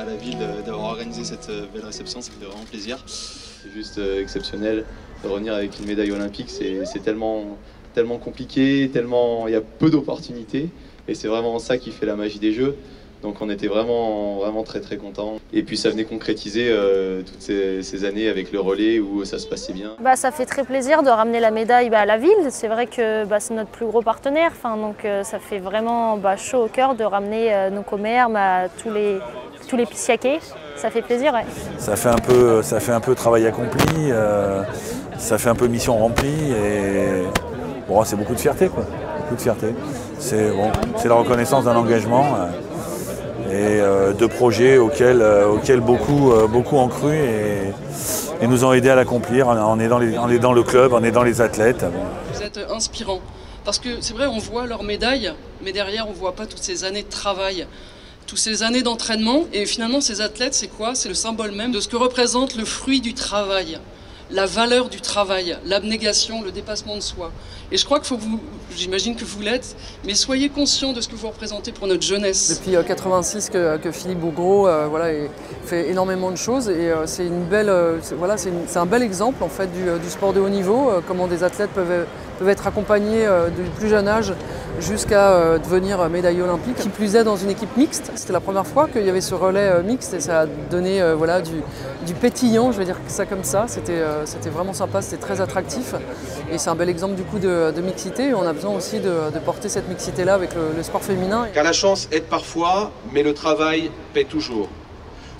à la ville d'avoir organisé cette belle réception, ça fait vraiment plaisir. C'est juste exceptionnel de revenir avec une médaille olympique, c'est tellement compliqué, il y a peu d'opportunités et c'est vraiment ça qui fait la magie des Jeux. Donc on était vraiment très contents. Et puis ça venait concrétiser toutes ces années avec le relais où ça se passait bien. Ça fait très plaisir de ramener la médaille à la ville. C'est vrai que c'est notre plus gros partenaire. Donc ça fait vraiment chaud au cœur de ramener nos commères à tous les Pissiaquais. Ça fait plaisir, ouais. Ça fait un peu travail accompli, ça fait un peu mission remplie et bon, c'est beaucoup de fierté, quoi. Beaucoup de fierté. C'est la reconnaissance d'un engagement et de projets auxquels beaucoup ont cru et nous ont aidés à l'accomplir en aidant le club, en aidant les athlètes. Vous êtes inspirants parce que c'est vrai, on voit leurs médailles, mais derrière on ne voit pas toutes ces années de travail, toutes ces années d'entraînement. Et finalement, ces athlètes, c'est quoi? C'est le symbole même de ce que représente le fruit du travail, la valeur du travail, l'abnégation, le dépassement de soi. Et je crois qu'il faut que j'imagine que vous l'êtes, mais soyez conscients de ce que vous représentez pour notre jeunesse. Depuis 86 que Philippe Bougreau fait énormément de choses et c'est un bel exemple en fait du sport de haut niveau, comment des athlètes peuvent être accompagnés du plus jeune âge jusqu'à devenir médaillé olympique. Qui plus est dans une équipe mixte, c'était la première fois qu'il y avait ce relais mixte et ça a donné du pétillant, je vais dire ça comme ça. C'était vraiment sympa, c'était très attractif et c'est un bel exemple du coup de mixité. Et on a besoin aussi de porter cette mixité-là avec le sport féminin. Car la chance aide parfois, mais le travail paie toujours.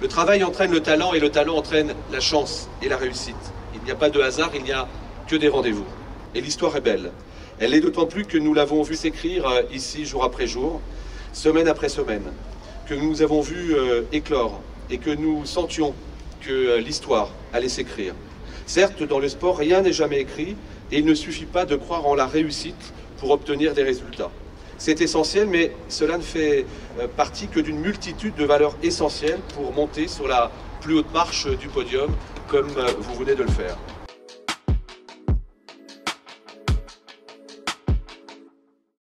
Le travail entraîne le talent et le talent entraîne la chance et la réussite. Il n'y a pas de hasard, il n'y a que des rendez-vous. Et l'histoire est belle. Elle l'est d'autant plus que nous l'avons vu s'écrire ici jour après jour, semaine après semaine, que nous avons vu éclore et que nous sentions que l'histoire allait s'écrire. Certes, dans le sport, rien n'est jamais écrit et il ne suffit pas de croire en la réussite pour obtenir des résultats. C'est essentiel, mais cela ne fait partie que d'une multitude de valeurs essentielles pour monter sur la plus haute marche du podium, comme vous venez de le faire.